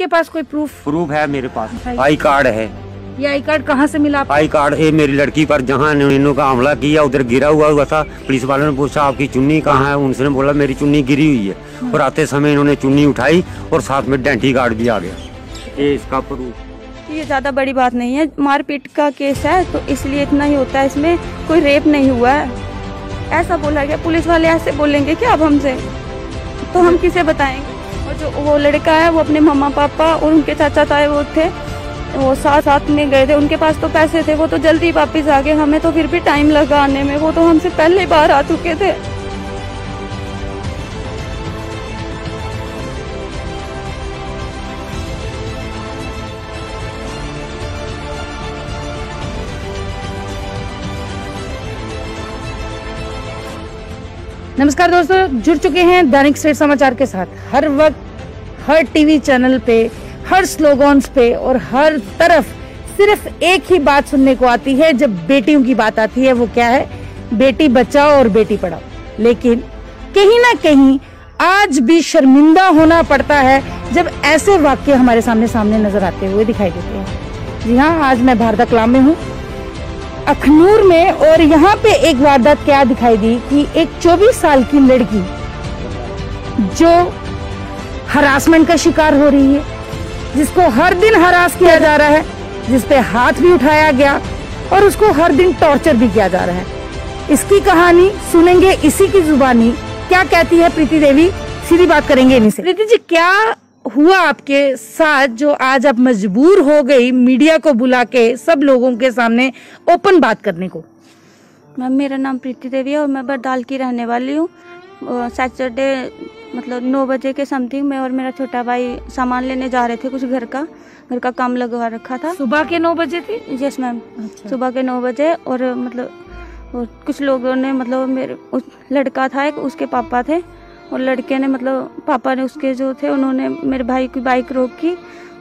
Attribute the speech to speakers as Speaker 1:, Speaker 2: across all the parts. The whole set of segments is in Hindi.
Speaker 1: आपके पास कोई प्रूफ?
Speaker 2: प्रूफ है मेरे पास, आई कार्ड है।
Speaker 1: ये आई कार्ड कहाँ से मिला आपको?
Speaker 2: आई कार्ड है मेरी लड़की पर, जहाँ इन्होंने का हमला किया उधर गिरा हुआ था। पुलिस वालों ने पूछा आपकी चुन्नी कहाँ है, उनसे बोला मेरी चुन्नी गिरी हुई है। और आते समय इन्होंने चुन्नी उठाई और साथ में डेंटी कार्ड भी आ गया। ये इसका प्रूफ।
Speaker 3: ये ज़्यादा बड़ी बात नहीं है, मारपीट का केस है तो इसलिए इतना ही होता है, इसमें कोई रेप नहीं हुआ है ऐसा बोला गया। पुलिस वाले ऐसे बोलेंगे क्या अब हमसे, तो हम किसे बताएंगे। और जो वो लड़का है वो अपने मम्मा पापा और उनके चाचा ताए वो थे, वो साथ में गए थे, उनके पास तो पैसे थे, वो तो जल्दी वापस आ गए। हमें तो फिर भी टाइम लगा आने में, वो तो हमसे पहले बाहर आ चुके थे।
Speaker 1: नमस्कार दोस्तों, जुड़ चुके हैं दैनिक सवेरा समाचार के साथ। हर वक्त हर टीवी चैनल पे, हर स्लोगन्स पे और हर तरफ सिर्फ एक ही बात सुनने को आती है जब बेटियों की बात आती है। वो क्या है? बेटी बचाओ और बेटी पढ़ाओ। लेकिन कहीं ना कहीं आज भी शर्मिंदा होना पड़ता है जब ऐसे वाक्य हमारे सामने नजर आते हुए दिखाई देते हैं। जी हाँ, आज मैं भारदा कलाम में हूँ, अखनूर में, और यहाँ पे एक वारदात क्या दिखाई दी कि एक 24 साल की लड़की जो हरासमेंट का शिकार हो रही है, जिसको हर दिन हरास किया जा रहा है, जिसपे हाथ भी उठाया गया और उसको हर दिन टॉर्चर भी किया जा रहा है। इसकी कहानी सुनेंगे इसी की जुबानी। क्या कहती है प्रीति देवी, सीधी बात करेंगे इन्हीं से। प्रीति जी, क्या हुआ आपके साथ जो आज आप मजबूर हो गई मीडिया को बुला के सब लोगों के सामने ओपन बात करने को?
Speaker 3: मैम, मेरा नाम प्रीति देवी है और मैं बरदाल की रहने वाली हूँ। सैटरडे मतलब 9 बजे के समथिंग मैं और मेरा छोटा भाई सामान लेने जा रहे थे, कुछ घर का काम लगवा रखा था।
Speaker 1: सुबह के 9 बजे थी?
Speaker 3: यस मैम,
Speaker 1: अच्छा।
Speaker 3: सुबह के 9 बजे। और और कुछ लोगों ने मेरे उस लड़का था एक, उसके पापा थे, और लड़के ने पापा ने उसके जो थे उन्होंने मेरे भाई की बाइक रोकी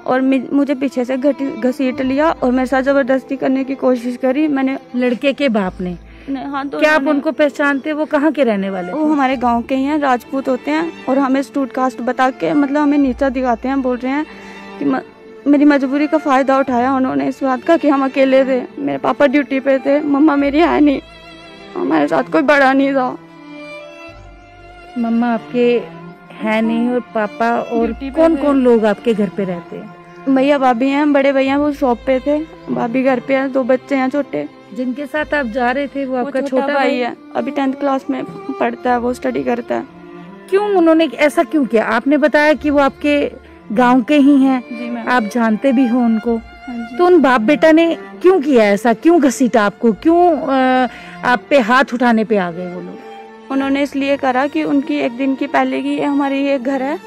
Speaker 3: और मुझे पीछे से घसीट लिया और मेरे साथ जबरदस्ती करने की कोशिश करी। मैंने
Speaker 1: लड़के के बाप ने?
Speaker 3: हाँ। तो
Speaker 1: क्या आप उनको पहचानते? वो कहाँ के रहने वाले?
Speaker 3: वो हमारे गांव के ही हैं, राजपूत होते हैं, और हमें स्टूट कास्ट बता के हमें नीचा दिखाते हैं। बोल रहे हैं कि मेरी मजबूरी का फायदा उठाया उन्होंने इस बात का कि हम अकेले थे, मेरे पापा ड्यूटी पे थे, मम्मा मेरी है नहीं, हमारे साथ कोई बड़ा नहीं था।
Speaker 1: मम्मा आपके है नहीं और पापा, और कौन कौन लोग आपके घर पे रहते हैं?
Speaker 3: भैया भाभी हैं, बड़े भैया वो शॉप पे थे, भाभी घर पे हैं, 2 बच्चे हैं छोटे।
Speaker 1: जिनके साथ आप जा रहे थे वो आपका
Speaker 3: छोटा भाई है, अभी 10th क्लास में पढ़ता है, वो स्टडी करता है।
Speaker 1: क्यों उन्होंने ऐसा क्यों किया? आपने बताया कि वो आपके गांव के ही हैं, आप जानते भी हो उनको, तो उन बाप बेटा ने क्यों किया ऐसा? क्यों घसीटा आपको? क्यों आप पे हाथ उठाने पे आ गए वो लोग?
Speaker 3: उन्होंने इसलिए करा कि उनकी एक दिन की पहले की हमारे ये घर है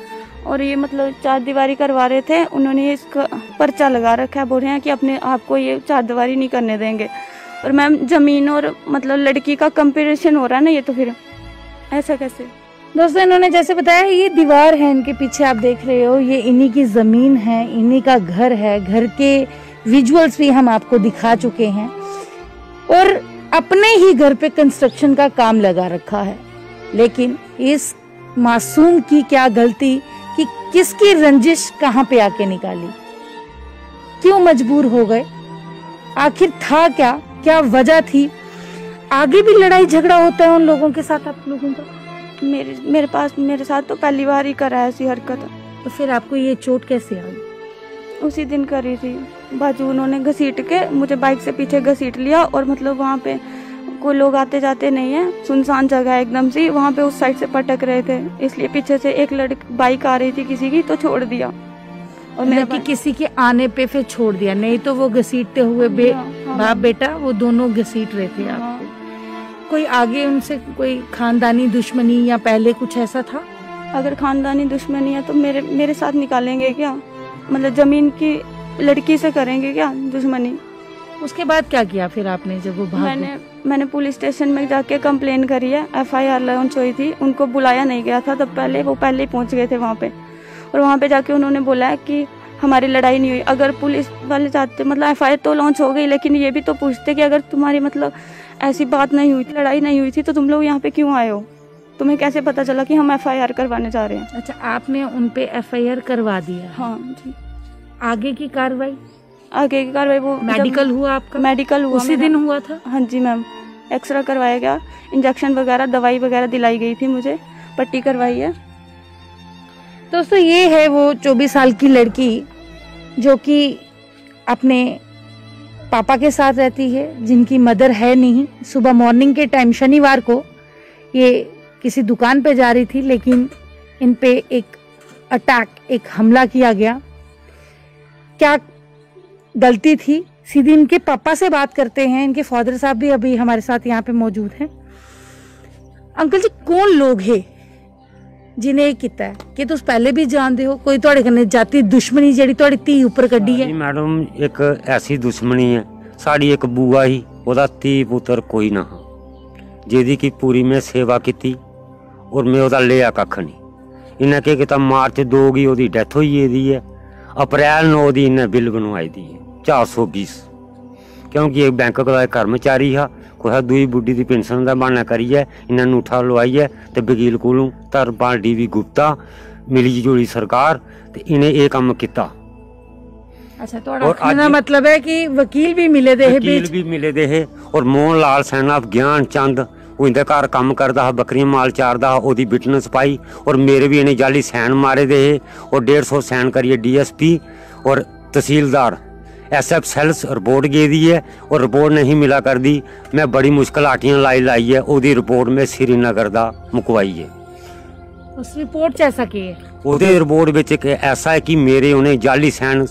Speaker 3: और ये 4 दीवारी करवा रहे थे, उन्होंने इसका पर्चा लगा रखा है। बोल रहे हैं कि अपने आप को ये 4 दीवारी नहीं करने देंगे। और मैम, जमीन और लड़की का कंपैरिजन हो रहा है ना, ये तो फिर ऐसा कैसे?
Speaker 1: दोस्तों, इन्होंने जैसे बताया, ये दीवार है इनके पीछे आप देख रहे हो, ये इन्हीं की जमीन है, इन्हीं का घर है। घर के विजुअल्स भी हम आपको दिखा चुके हैं और अपने ही घर पे कंस्ट्रक्शन का काम लगा रखा है। लेकिन इस मासूम की क्या गलती कि किसकी रंजिश कहाँ पे आके निकाली? क्यों मजबूर हो गए? आखिर था क्या वजह थी? आगे भी लड़ाई झगड़ा होता है उन लोगों के साथ आप लोगों का?
Speaker 3: मेरे साथ तो पहली बार ही करा है ऐसी हरकत।
Speaker 1: तो फिर आपको ये चोट कैसे आई?
Speaker 3: उसी दिन करी थी। बाजू उन्होंने घसीट के मुझे बाइक से पीछे घसीट लिया और वहाँ पे कोई लोग आते जाते नहीं है, सुनसान जगह है एकदम से, वहाँ पे उस साइड से पटक रहे थे, इसलिए पीछे से एक बाइक आ रही थी किसी की, तो छोड़ दिया।
Speaker 1: और मेरा किसी के आने पे फिर छोड़ दिया, नहीं तो वो घसीटते हुए बाप बेटा वो दोनों घसीट रहे थे आपको। कोई आगे उनसे कोई खानदानी दुश्मनी या पहले कुछ ऐसा था?
Speaker 3: अगर खानदानी दुश्मनी है तो मेरे साथ निकालेंगे क्या? जमीन की लड़की से करेंगे क्या दुश्मनी?
Speaker 1: उसके बाद क्या किया फिर आपने जब वो भाग?
Speaker 3: मैंने पुलिस स्टेशन में जाके कंप्लेन करी है, FIR लॉन्च हुई थी। उनको बुलाया नहीं गया था तब, वो पहले ही पहुंच गए थे वहाँ पे, और वहाँ पे जाके उन्होंने बोला है कि हमारी लड़ाई नहीं हुई। अगर पुलिस वाले चाहते FIR तो लॉन्च हो गई, लेकिन ये भी तो पूछते कि अगर तुम्हारी ऐसी बात नहीं हुई थी, लड़ाई नहीं हुई थी, तो तुम लोग यहाँ पे क्यों आए हो? तुम्हें कैसे पता चला कि हम FIR करवाने जा रहे हैं?
Speaker 1: अच्छा, आपने उन पे FIR करवा दिया?
Speaker 3: हाँ जी।
Speaker 1: आगे की कार्रवाई?
Speaker 3: आगे की कार्रवाई वो
Speaker 1: मेडिकल हुआ आपका?
Speaker 3: मेडिकल हुआ,
Speaker 1: उसी दिन हुआ था?
Speaker 3: हाँ जी मैम, एक्सरे करवाया गया, इंजेक्शन वगैरह दवाई वगैरह दिलाई गई थी, मुझे पट्टी करवाई है।
Speaker 1: दोस्तों, ये है वो 24 साल की लड़की जो कि अपने पापा के साथ रहती है, जिनकी मदर है नहीं। सुबह मॉर्निंग के टाइम शनिवार को ये किसी दुकान पे जा रही थी, लेकिन इन पे एक अटैक, एक हमला किया गया। क्या गलती थी? सीधी इनके पापा से बात करते हैं। इनके फादर साहब भी अभी हमारे साथ यहाँ पे मौजूद हैं। अंकल जी, कौन लोग है जिन्हें ये किया है? कि तुस पहले भी जानते हो? कोई तुहाडे कन्नै जाती दुश्मनी जेड़ी तुहाडी धी उपर कड्डी है?
Speaker 2: मैडम, एक ऐसी दुश्मनी है साड़ी। एक बूआ ही, ओदा धी पुत्र कोई ना, जेदी की पूरी में सेवा की और मैं ओदा लिया कख नहीं। इन्हें क्या किया, मार्च 2 की ओदी डेथ हुई है, अप्रैल 9 की इन्हें बिल बनवाई दी है 420, क्योंकि एक बैंक का कर्मचारी हा, कोई दुई बुढ़ी की पेंशन का बहाना करिए इन्हें अंगूठा लवाइए तो वकील कोलों धर्मपाल DV गुप्ता मिली जुली सरकार ते इन्हें ये काम किया।
Speaker 1: अच्छा, तो मतलब है कि वकील भी मिले दे,
Speaker 2: वकील भी मिले दे है। और मोहन लाल सैना ज्ञान चंद वो इनके घर काम करता, बकरियां माल चारदा, ओदी विटनेस पाई और मेरे भी इन्हें जाली सैन मारे दे है और 150 सैन करिए DSP और तहसीलदार SF सेल्स रिपोर्ट गे दी है और रिपोर्ट नहीं मिला कर दी। मैं बड़ी मुश्किल आटियां लाई है, ओदी रिपोर्ट में श्रीनगर दा मुकवाई है।
Speaker 1: उस रिपोर्ट ऐसा की है? ओदे
Speaker 2: रिपोर्ट विच ऐसा है कि मेरे उन्हें जाली सैन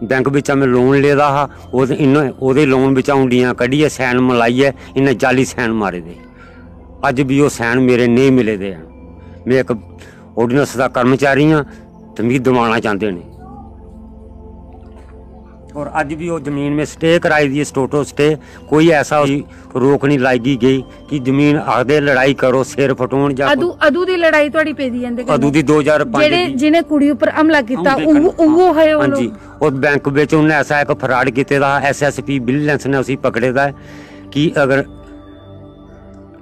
Speaker 2: बैंक बिचा मैं लोन लेदा हा, ओदे लोन बिचा उंडियां कड्ढिए सैन मलाइए, इन्हें जाली सैन मारे दे। अज भी वो सैन मेरे नहीं मिले दे। मैं एक ऑर्डिनेंस का कर्मचारी हाँ तो मिगी दबाना चाहते हैं और अज भी वो जमीन में स्टे कराई दी है, स्टोटो स्टे। कोई ऐसा रोक नहीं लाई गई कि जमीन आखदे लड़ाई करो सिर फटोण जा।
Speaker 1: अदू दी लड़ाई थोड़ी पेदी जांदे
Speaker 2: अदू दी 2005
Speaker 1: जिन्हें कुड़ी ऊपर हमला कीता वो है
Speaker 2: हां जी। और बैंक विच उन्हें ऐसा एक फ्रॉड कीते दा, SSP विजिलेंस ने उसी पकड़े दा कि अगर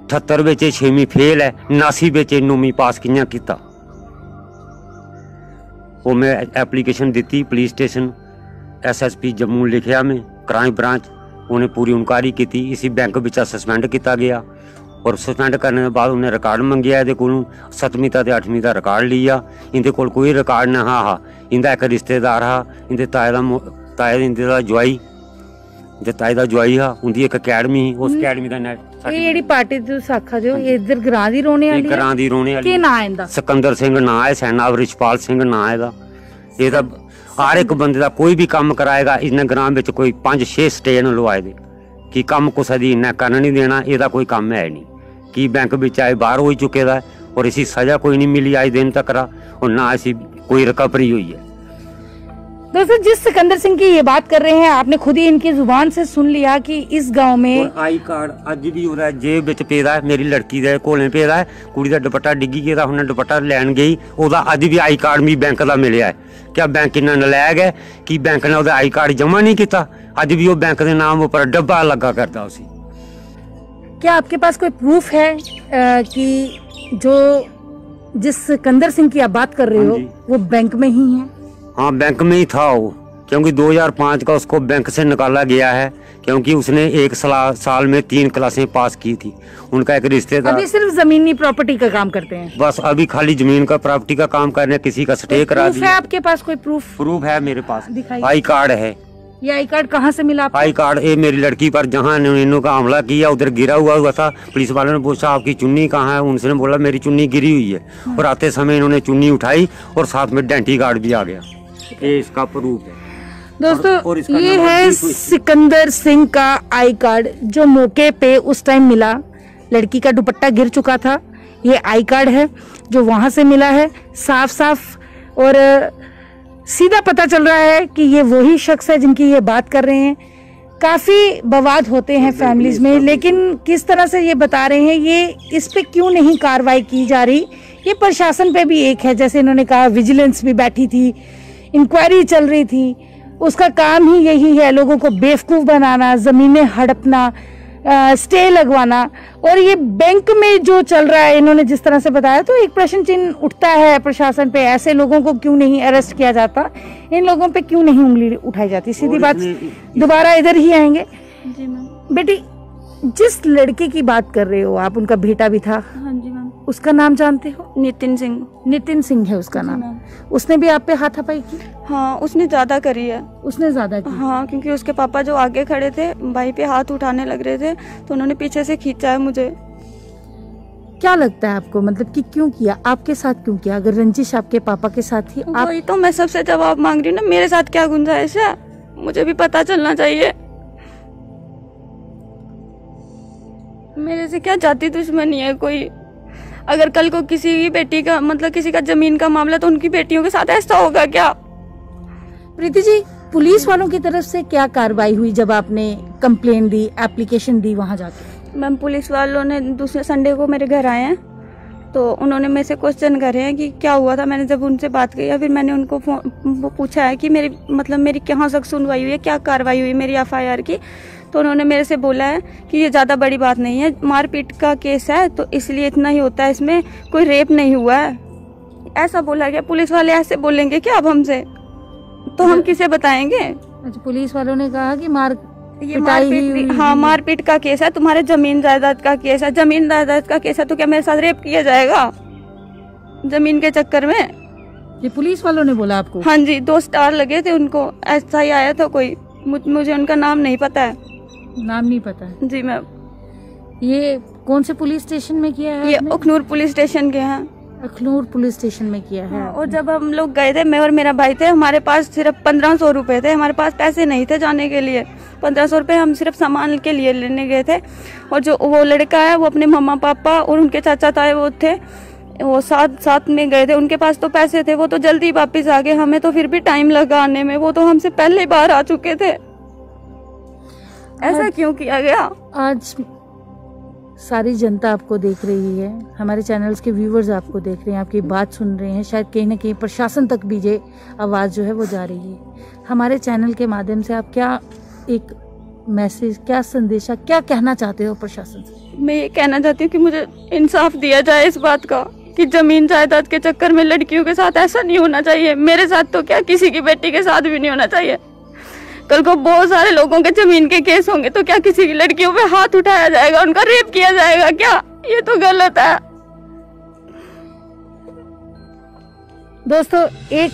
Speaker 2: 78 विच 6वीं फेल है, 79 विच 9वीं पास कियां कीता। वो मैं एप्लीकेशन दी पुलिस स्टेशन SSP जम्मू लिखिया में क्राइम ब्रांच, उन्हें पूरी इंक्वायरी की। इसी बैंक बिचा सस्पेंड किया गया और सस्पेंड करने के बाद उन्हें रिकॉर्ड मंगया ये को 7वीं ते 8वीं का रिकॉर्ड लिया। इनके कोल कोई रिकॉर्ड ना हा। इनका एक रिश्तेदार हा, इनके ताए का जवाई, ताए का जवाई हा, उनकी एक अकैडमी, उस अकैडमी का
Speaker 1: जेडी पार्टी तुस आखा दे हो इधर ग्रां दी रोने वाली है?
Speaker 2: ग्रां दी रोने वाली।
Speaker 1: की नाम है इंदा?
Speaker 2: सिकंदर सिंह नाम है, सैना रिशपाल सिंह नाम है दा। ये दा हर एक बंदे का कोई भी काम कराएगा इन्हें ग्राम में कोई 5-6 स्टे लवाए दे कि कम कुछ दी इन्हें करन नहीं देना। यदा कोई काम है नहीं कि बैंक बिच आए बाहर हो चुके दा और इसी सजा कोई नहीं मिली आज दिन तक और ना ऐसी कोई रिकवरी हुई है।
Speaker 1: दोस्तों, जिस सिकंदर सिंह की ये बात कर रहे हैं आपने खुद ही इनकी जुबान से सुन लिया कि इस गांव में
Speaker 2: आई कार्ड अज भी उहदा जेब विच पेदा है, मेरी लड़की दे कोले पेदा है, कुड़ी दा दुपट्टा डिग्गी गया, उन्हें दुपट्टा लैन गई, ओदा अज भी आई कार्ड भी बैंक का मिलिया है। क्या बैंक इन्ना नलैक है कि बैंक ने ओदा आई कार्ड जमा नहीं किया? अज भी वो बैंक के नाम ऊपर डब्बा लगा करता उसी।
Speaker 1: क्या आपके पास कोई प्रूफ है कि जो जिस सिकंदर सिंह की आप बात कर रहे हो वो बैंक में ही है?
Speaker 2: हाँ, बैंक में ही था वो, क्योंकि 2005 का उसको बैंक से निकाला गया है क्योंकि उसने 1 साल में 3 क्लासें पास की थी। उनका एक रिश्तेदार
Speaker 1: अभी सिर्फ जमीनी प्रॉपर्टी का काम करते हैं,
Speaker 2: बस अभी खाली जमीन का प्रॉपर्टी का काम करने, किसी का स्टे करा दिया।
Speaker 1: है आपके पास कोई प्रूफ?
Speaker 2: प्रूफ है मेरे पास, आई कार्ड है।
Speaker 1: ये आई कार्ड कहाँ से मिला आपको?
Speaker 2: आई कार्ड ये मेरी लड़की पर जहाँ इन्हों का हमला किया उधर गिरा हुआ था। पुलिस वालों ने पूछा आपकी चुन्नी कहाँ है, उनसे बोला मेरी चुन्नी गिरी हुई है और आते समय इन्होंने चुन्नी उठाई और साथ में डेंटी कार्ड भी आ गया। ये इसका प्रूफ है
Speaker 1: दोस्तों। ये है सिकंदर सिंह का आई कार्ड जो मौके पे उस टाइम मिला। लड़की का दुपट्टा गिर चुका था, ये आई कार्ड है जो वहां से मिला है। साफ साफ और सीधा पता चल रहा है कि ये वही शख्स है जिनकी ये बात कर रहे हैं। काफी बवाद होते हैं फैमिलीज में, लेकिन किस तरह से ये बता रहे हैं, ये इस पे क्यों नहीं कार्रवाई की जा रही? ये प्रशासन पे भी एक है, जैसे इन्होंने कहा विजिलेंस भी बैठी थी, इंक्वायरी चल रही थी, उसका काम ही यही है लोगों को बेवकूफ़ बनाना, ज़मीनें हड़पना, स्टे लगवाना, और ये बैंक में जो चल रहा है इन्होंने जिस तरह से बताया, तो एक प्रश्न चिन्ह उठता है प्रशासन पे, ऐसे लोगों को क्यों नहीं अरेस्ट किया जाता, इन लोगों पे क्यों नहीं उंगली उठाई जाती। सीधी बात, दोबारा इधर ही आएंगे।
Speaker 3: जी मैम।
Speaker 1: बेटी, जिस लड़के की बात कर रहे हो आप, उनका बेटा भी था।
Speaker 3: हाँ जी मैम।
Speaker 1: उसका नाम जानते हो?
Speaker 3: नितिन सिंह।
Speaker 1: नितिन सिंह है उसका नाम। उसने भी आप पे हाथापाई की?
Speaker 3: हाँ, उसने ज्यादा करी है।
Speaker 1: उसने ज्यादा की?
Speaker 3: हाँ, क्योंकि उसके पापा जो आगे खड़े थे, भाई पे हाथ उठाने लग रहे थे, तो उन्होंने पीछे से खींचा है मुझे।
Speaker 1: क्या लगता है आपको, मतलब कि क्यों किया, आपके साथ क्यों किया? अगर रंजिश आपके पापा के साथ थी, आप...
Speaker 3: वही तो मैं सबसे जवाब मांग रही हूँ ना, मेरे साथ क्या गुंजाइश है, मुझे भी पता चलना चाहिए। मेरे से क्या जाति दुश्मनी है कोई? अगर कल को किसी की बेटी का, मतलब किसी का जमीन का मामला, तो उनकी बेटियों के साथ ऐसा होगा क्या?
Speaker 1: प्रीति जी, पुलिस वालों की तरफ से क्या कार्रवाई हुई जब आपने कंप्लेन दी, एप्लीकेशन दी वहां जाके?
Speaker 3: मैम, पुलिस वालों ने दूसरे संडे को मेरे घर आए हैं, तो उन्होंने मेरे से क्वेश्चन करे हैं कि क्या हुआ था। मैंने जब उनसे बात की, या फिर मैंने उनको पूछा है कि मेरी कहाँ तक सुनवाई हुई है, क्या कार्रवाई हुई मेरी FIR की, तो उन्होंने मेरे से बोला है कि ये ज़्यादा बड़ी बात नहीं है, मारपीट का केस है तो इसलिए इतना ही होता है, इसमें कोई रेप नहीं हुआ है, ऐसा बोला गया। पुलिस वाले ऐसे बोलेंगे क्या अब हमसे, तो हम किसे बताएंगे?
Speaker 1: अच्छा, पुलिस वालों ने कहा कि
Speaker 3: मारपीट का केस है, तुम्हारे जमीन जायदाद का केस है, जमीन जायदाद का केस है तो क्या मेरे साथ रेप किया जाएगा जमीन के चक्कर में?
Speaker 1: ये पुलिस वालों ने बोला आपको?
Speaker 3: हाँ जी, 2 स्टार लगे थे उनको, ऐसा ही आया था कोई, मुझे उनका नाम नहीं पता है।
Speaker 1: नाम नहीं पता है?
Speaker 3: जी मैम।
Speaker 1: ये कौन से पुलिस स्टेशन में किया है?
Speaker 3: ये अखनूर पुलिस स्टेशन के हैं।
Speaker 1: अखनूर पुलिस स्टेशन में किया है।
Speaker 3: और जब हम लोग गए थे, मैं और मेरा भाई थे, हमारे पास सिर्फ 1500 रुपए थे, हमारे पास पैसे नहीं थे जाने के लिए। 1500 रुपए हम सिर्फ सामान के लिए लेने गए थे, और जो वो लड़का है वो अपने मम्मा पापा और उनके चाचा ताए वो थे, वो साथ में गए थे, उनके पास तो पैसे थे, वो तो जल्दी वापस आ गए, हमें तो फिर भी टाइम लगा आने में, वो तो हमसे पहले बाहर आ चुके थे। ऐसा क्यों किया गया?
Speaker 1: आज सारी जनता आपको देख रही है, हमारे चैनल्स के व्यूवर्स आपको देख रहे हैं, आपकी बात सुन रहे हैं, शायद कहीं ना कहीं प्रशासन तक भी ये आवाज़ जो है वो जा रही है। हमारे चैनल के माध्यम से आप क्या एक मैसेज, क्या संदेशा, क्या कहना चाहते हो प्रशासन से?
Speaker 3: मैं ये कहना चाहती हूँ कि मुझे इंसाफ दिया जाए इस बात का कि जमीन जायदाद के चक्कर में लड़कियों के साथ ऐसा नहीं होना चाहिए। मेरे साथ तो क्या, किसी की बेटी के साथ भी नहीं होना चाहिए। कल को बहुत सारे लोगों के जमीन के केस होंगे तो क्या किसी की लड़कियों पे हाथ उठाया जाएगा, उनका रेप किया जाएगा क्या? ये तो गलत है।
Speaker 1: दोस्तों, एक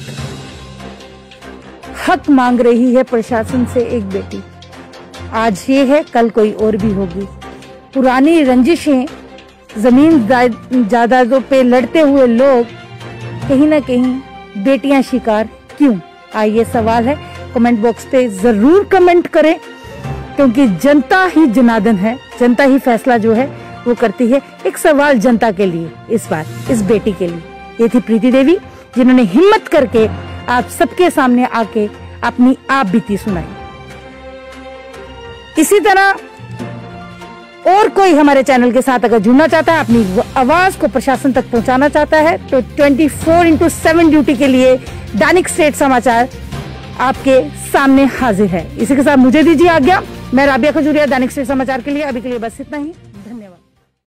Speaker 1: हक मांग रही है प्रशासन से एक बेटी। आज ये है, कल कोई और भी होगी। पुरानी रंजिशें, जमीन जायदादों पे लड़ते हुए लोग, कहीं ना कहीं बेटियां शिकार क्यों? आइए, सवाल है, कमेंट बॉक्स पे जरूर कमेंट करें, क्योंकि जनता ही जनार्दन है, जनता ही फैसला जो है वो करती है। एक सवाल जनता के लिए, इस बार इस बेटी के लिए। ये थी प्रीति देवी, जिन्होंने हिम्मत करके आप सबके सामने आके अपनी आप बीती सुनाई। इसी तरह और कोई हमारे चैनल के साथ अगर जुड़ना चाहता है, अपनी आवाज को प्रशासन तक पहुंचाना चाहता है, तो 24x7 ड्यूटी के लिए दैनिक स्टेट समाचार आपके सामने हाजिर है। इसी के साथ मुझे दीजिए आज्ञा। मैं राबिया खजूरिया, दैनिक स्टेट समाचार के लिए अभी के लिए बस इतना ही।